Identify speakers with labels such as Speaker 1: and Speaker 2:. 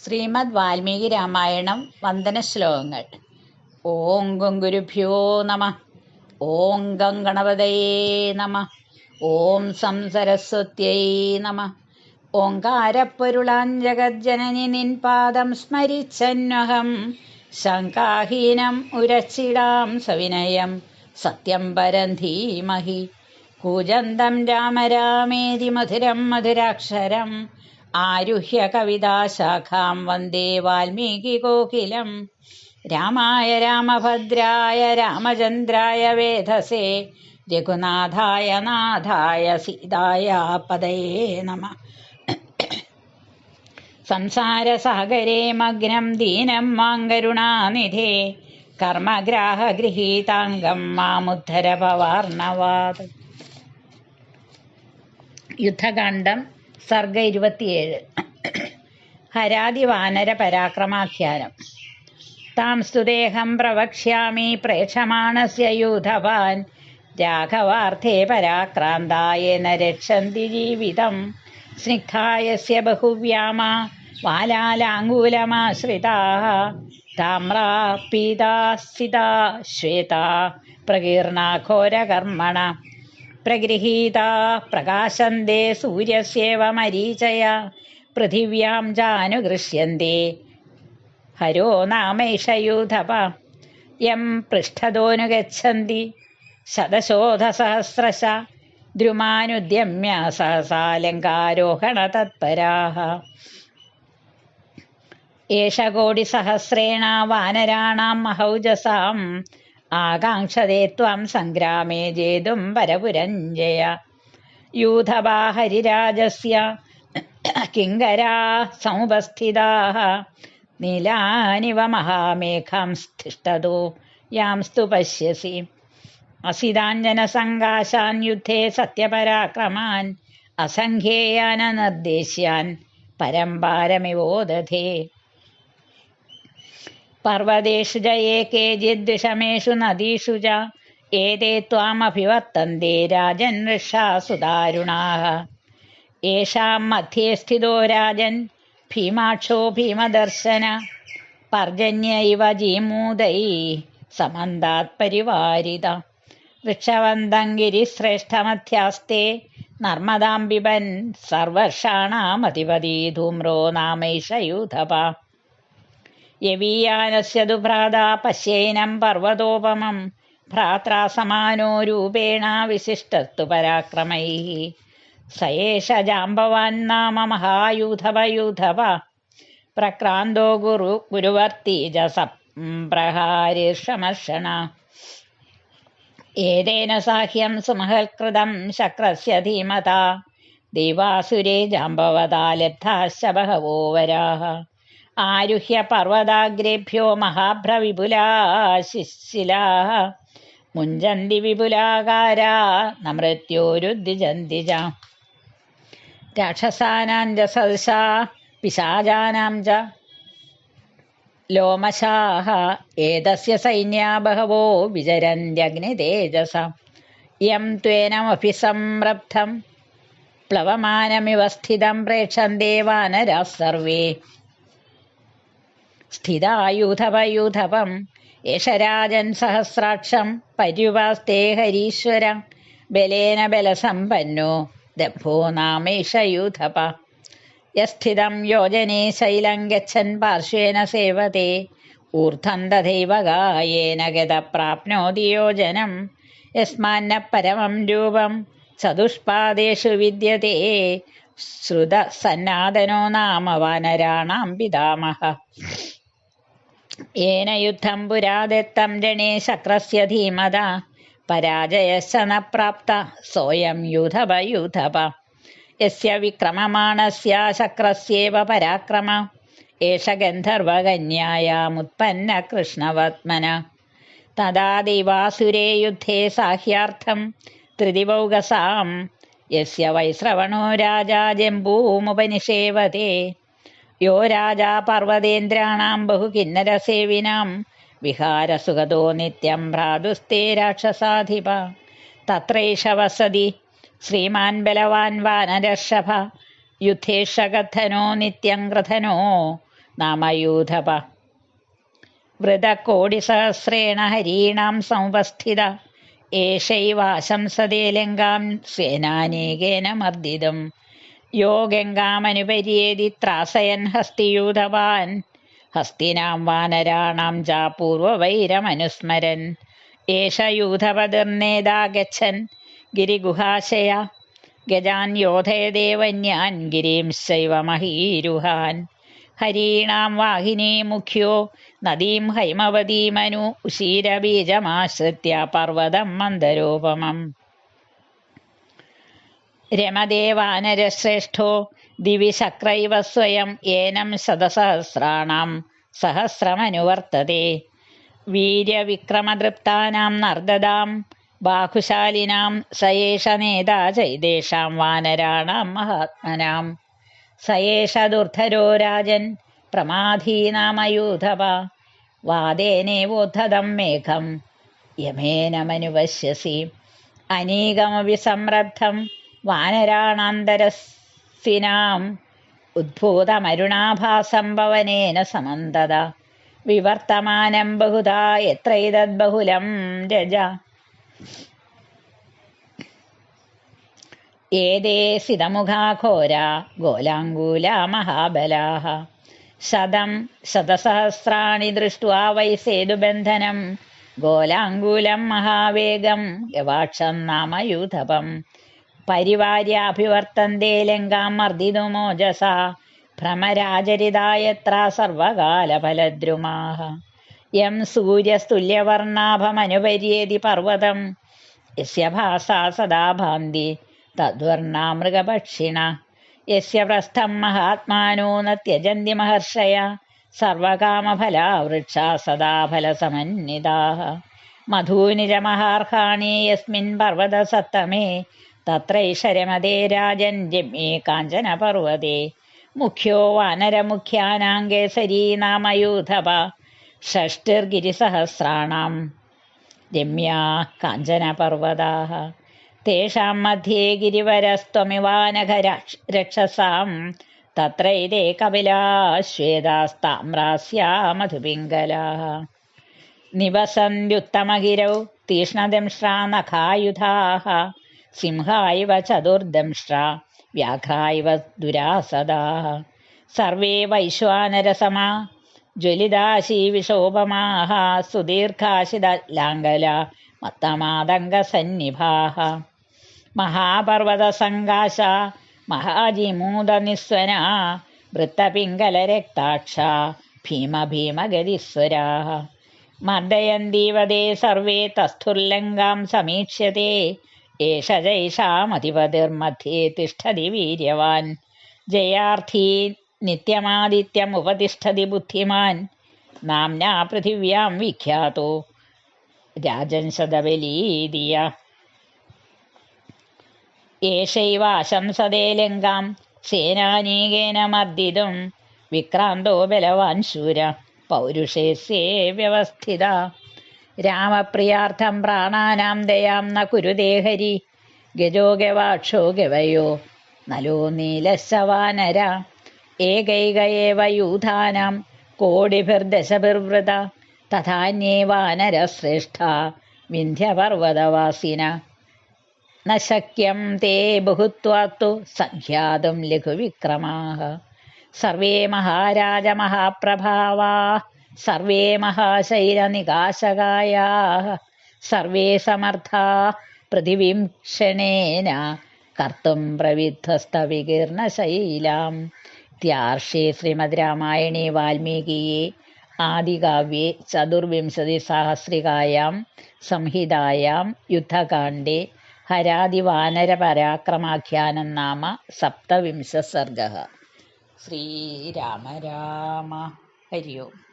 Speaker 1: ശ്രീമദ് വാൽമീകി രാമായണം വന്ദന ശ്ലോകങ്ങൾ. ഓം ഗം ഗുരുഭ്യോ നമ. ഓം ഗം ഗണപതയേ നമ. ഓം സം സരസ്വത്യൈ നമ. ഓങ്കാരപ്പൊരുളാൻ ജഗജ്ജനനി നിൻ പാദം സ്മരിച്ചന്വഹം ശങ്കാഹീനം ഉരച്ചിടാം സവിനയം സത്യം പരം ധീമഹി. കൂജന്തം രാമ രാമേതി മധുരം മധുരാക്ഷരം ആരുഹ്യ കവിതാശാഖാം വന്ദേ വാൽമീകി കോകിലം. രാമായ രാമഭദ്രായ രാമചന്ദ്രായ വേധസേ രഘുനാഥായ നാഥായ സീതായ പദയേ നമ. സംസാരസാഗരേ മഗ്നം ദീനം മാങ്കരുണാനിധേ കർമ്മഗ്രാഹഗൃഹീതാംഗം മാമുദ്ധര ഭവാർണവാത്. യുദ്ധകാന്ഡം സർഗ 27. ഹരാതിവാനര പരാക്രമാഖ്യാനം. താം സ്തുദേഹം പ്രവക്ഷ്യാമി പ്രേക്ഷമാണസ്യ യൂഥവാൻ രാഘവാർത്ഥേ പരാക്രാന്തായേന രക്ഷന്തി ജീവിതം. സ്നിഗ്ധായസ്യ ബഹുവ്യാമാ വാലാലാംഗൂലമാശ്രിതാഃ താമ്രാ പീതാസ്ഥിതാ ശ്വേതാ പ്രകീർണാ ഘോരകർമ്മണ പ്രഗൃഹീതാ പ്രകാശന്തെ സൂര്യസ്യേവ മരീചയ പൃഥിവ്യാം ചാനുഗൃഹ്യന്തെ ഹരോ നാമൈഷ യൂഥപ. യം പൃഷ്ഠതോനുഗച്ഛന്തി ശതശോധസഹസ്രശ ദ്രുമാനുദ്യമ്യ സഹസാലങ്കാരോഹണ തത്പരാഃ. ഏഷ കോടിസഹസ്രേണ വാനരാണാം മഹൗജസാം ആകാംക്ഷതേ ത്വം സംഗ്രാമേ ജേതും പരപുരഞ്ജയ. യൂഥപാ ഹരിരാജസ്യ കിങ്കരാ സമുപസ്ഥിതാഃ നീലാനിവ മഹാമേഘാം തിഷ്ഠതോ യാംസ്തു പശ്യസി. അസിതാഞ്ജനസങ്കാശാൻ യുദ്ധേ സത്യപരാക്രമാൻ അസംഖ്യേയാൻ നിർദ്ദേശ്യാൻ പരംപാരമിവോദധേ. പർവ്വതേഷു ച യേ കേചിദ് വിഷമേഷു നദീഷു ച ഏതേ ത്വാമഭിവർത്തന്തെ രാജൻ വൃഷാസു ദാരുണാഃ. യേഷാം മധ്യേ സ്ഥിതോ രാജൻ ഭീമാക്ഷോ ഭീമദർശന പർജന്യ ഇവ ജീമൂതൈ സമന്താത് പരിവാരിത. വൃക്ഷവന്തം ഗിരിശ്രേഷ്ഠമധ്യാസ്തേ നർമ്മദാം പിബൻ സർവർഷാണാമധിപതി ധൂമ്രോ നാമൈഷ യൂഥപ. യവീയാനസ്യ തു ഭ്രാതാ പശ്യേനം പർവ്വതോപമം ഭ്രാത്രാ സമാനോ രൂപേണ വിശിഷ്ടസ്തു പരാക്രമൈഃ. സ ഏഷ ജാംബവാൻ നാമ മഹായൂഥപ യൂഥപ പ്രക്രാന്തോ ഗുരുവർത്തി ച സംപ്രഹാരിഷമർഷണ. ഏതേന സാഹ്യം സുമഹൽകൃതം ശക്രസ്യ ധീമതാ ദേവാസുരേ ജാംബവതാ ലബ്ധാശ്ച ബഹവോ വരാഃ. ആരുഹ്യ പർവ്വതാഗ്രേഭ്യോ മഹാഭ്രവിപുലാ ശിശിലാഃ മുഞ്ചന്തി വിപുലാകാരാ ന മൃത്യോരുദ്ദിജന്തി ച. രാക്ഷസാനാം ച സദൃശാ പിശാചാനാം ച ലോമശാഃ ഏതസ്യ സൈന്യാ ബഹവോ വിചരന്ത്യഗ്നിതേജസ. യം ത്വേനമഭിസംരബ്ധം പ്ലവമാനമിവ സ്ഥിതം പ്രേക്ഷന്തേ വാനരാഃ സർവേ. സ്ഥിതാ യൂഥപ യൂഥപം ഏഷ രാജൻ സഹസ്രാക്ഷം പര്യുപാസ്തേ ഹരീശ്വര ബലേന ബലസമ്പന്നോ ദഭോ നാമൈഷ യൂഥപ. യസ്ഥിതം യോജനേ ശൈലം ഗച്ഛൻ പാർശ്വേന സേവതേ ഊർധ്വം തഥൈവ ഗായേന ഗത പ്രാപ്നോതി യോജനം. യസ്മാന്ന പരമം രൂപം ചതുഷ്പാദേഷു വിദ്യതേ ശ്രുത സന്നാതനോ നാമ വാനരാണാം പിതാമഹ. യേന യുദ്ധം പുരാദത്തം രണേ ശക്രസ്യ ധീമതാ പരാജയശ്ച ന പ്രാപ്ത സോയം യൂഥപ യൂഥപ. യസ്യ വിക്രമമാണസ്യ ശക്രസ്യേവ പരാക്രമ ഏഷ ഗന്ധർവകന്യായാമുത്പന്ന കൃഷ്ണവത്മന. തദാ ദൈവാസുരേ യുദ്ധേ സാഹ്യാർത്ഥം ത്രിദിവൗകസാം യസ്യ വൈശ്രവണോ രാജാ ജംബൂമുപനിഷേവതേ. യോ രാജാ പർവ്വതേന്ദ്രാണാം ബഹുകിന്നരസേവിനാം വിഹാരസുഗതോ നിത്യം ഭ്രാതുസ്തേ രാക്ഷസാധിപ. തത്രൈഷ വസതി ശ്രീമാൻ ബലവാൻ വാനരർഷഭ യുദ്ധേഷകഥനോ നിത്യം ക്രഥനോ നാമയൂഥപ. വൃതകോടിസഹസ്രേണ ഹരീണാം സമുപസ്ഥിത ഏഷൈവാശംസതേ ലങ്കാം സേനാനേകേന മർദ്ദിതം. യോ ഗംഗാമനുപര്യേതി ത്രാസയൻ ഹസ്തിയൂഥവാൻ ഹസ്തിനാം വാനരാണാം ച പൂർവവൈരമനുസ്മരൻ. ഏഷ യൂഥപതിർനേതാ ഗച്ഛൻ ഗിരിഗുഹാശയ ഗജാൻ യോധയതേ വന്യാൻ ഗിരീംശ്ചൈവ മഹീരുഹാൻ. ഹരീണാം വാഹിനീ മുഖ്യോ നദീം ഹൈമവതീമനു ഉശീരബീജമാശ്രിത്യ പർവ്വതം മന്ദരോപമം. രമതേ വാനരശ്രേഷ്ഠോ ദിവി ശക്രൈവ സ്വയം ഏനം ശതസഹസ്രാണാം സഹസ്രമനുവർത്തതേ. വീര്യവിക്രമദൃപ്താനാം നർദതാം ബാഹുശാലിനാം സയേഷ നേതാ ചൈതേഷാം വാനരാണാം മഹാത്മനാം. സയേഷ ദുർധരോ രാജൻ പ്രമാധീനാമയൂഥപ. വാദേനേവോദ്ധതം മേഘം യമേന മനുപശ്യസി. അനീകമപി സംരബ്ധം വാനരാണാന്തരസിനാം ഉദ്ഭൂതമരുണാഭാസം പവനേന സമന്തത. വിവർത്തമാനം ബഹുധാ യത്രൈതദ്ബഹുലം രജ. ഏതേ സിതമുഖാ ഘോരാ ഗോലാങ്കൂലാ മഹാബലാഃ. ശതം ശതസഹസ്രാണി ദൃഷ്ട്വാ വൈ സേതുബന്ധനം ഗോലാങ്കൂലം മഹാവേഗം ഗവാക്ഷം നാമയൂഥപം. പരിവാര്യാഭിവർത്തന്തേ ലങ്കാം മർദ്ദിതുമോജസാ ഭ്രമരാചരിതാ യത്ര സർവകാലഫലദ്രുമാഃ. യം സൂര്യസ്തുല്യവർണാഭമനുപര്യേതി പർവ്വതം യസ്യ ഭാസാ സദാ ഭാന്തി തദ്വർണാ മൃഗപക്ഷിണ. യസ്യ പ്രസ്ഥം മഹാത്മാനോ ന ത്യജന്തി മഹർഷയ സർവകാമഫലാ വൃക്ഷാ സദാ ഫലസമന്വിതാഃ. മധൂനി ച മഹാർഹാണി യസ്മിൻ പർവ്വതസത്തമേ തത്രൈഷരമതേ രാജൻ രമ്യേ കാഞ്ചനപർവ്വതേ. മുഖ്യോ വാനരമുഖ്യാനാം കേസരീ നാമയൂഥപ. ഷഷ്ടിർഗിരിസഹസ്രാണാം രമ്യാ കാഞ്ചനപർവ്വതാഃ. തേഷാം മധ്യേ ഗിരിവരസ്ത്വമിവാനഘരക്ഷസാം തത്രൈതേ കപിലാശ്വേതാസ്താമ്രാസ്യാ മധുപിംഗലാഃ. നിവസന്ത്യുത്തമഗിരൗ തീക്ഷ്ണദംഷ്ട്രാ നഖായുധാഃ. സിംഹാ ഇവ ചതുർദംഷ്ട്രാ വ്യാഘ്രാ ഇവ ദുരാസദാഃ. സർവേ വൈശ്വാനരസമാ ജ്വലിതാശീവിഷോപമാഃ. സുദീർഘാശിതലാംഗലാ മത്തമാതംഗസന്നിഭാഃ. മഹാപർവതസങ്കാശാ മഹാജിമൂതനിസ്വനാ വൃത്തപിംഗലരക്താക്ഷാ ഭീമഭീമഗതിസ്വരാഃ. മർദയന്തീവ തേ സർവേ തസ്ഥുർലങ്കാം സമീക്ഷ്യത്തെ. ഏഷ ചൈഷാമധിപതിർमध्ये തിഷ്ഠതി വീര്യവാൻ. ജയാർത്ഥീ നിത്യമാദിത്യമുപതിഷ്ഠതി ബുദ്ധിമാൻ. നാംനാ പൃഥിവ്യാം വിഖ്യാതോ രാജൻ ശതബലീദിയ. ഏഷൈവാശംസതേ ലങ്കാം സേനാനീകേന മർദ്ദിതും വിക്രാന്തോ ബലവാൻ ശൂര പൗരുഷേസ്യേ വ്യവസ്ഥിത. രാമപ്രിയാർത്ഥം പ്രാണാനാം ദയാം ന കുരുതേ ഹരി. ഗജോ ഗവാക്ഷോ ഗവയോ നലോ നീലശ്ച വാനര. ഏകൈക ഏവ യൂഥാനാം കോടിഭിർദശഭിർവൃത തഥാന്യേ വാനരശ്രേഷ്ഠാ വിന്ധ്യപർവ്വതവാസിന. ന ശക്യം തേ ബഹുത്വാത്തു സംഖ്യാതും ലഘുവിക്രമാഃ. സർവേ മഹാരാജമഹാപ്രഭാവാഃ സർവേ മഹാശൈലനികാശകായാഃ. സർവേ സമർത്ഥാഃ പൃഥിവീം ക്ഷണേന കർത്തും പ്രവിധ്വസ്തവികീർണശൈലാം. ഇത്യാർഷേ ശ്രീമദ് രാമായണേ വാൽമീകിയെ ആദികാവ്യേ ചതുർവിംശതിസാഹസ്രികായാം സംഹിതായാം യുദ്ധകാണ്ഡേ ഹരാതിവാനരപരാക്രമാഖ്യാനം നാമ സപ്തവിംശ സർഗഃ. ശ്രീരാമ രാമ. ഹരി ഓം.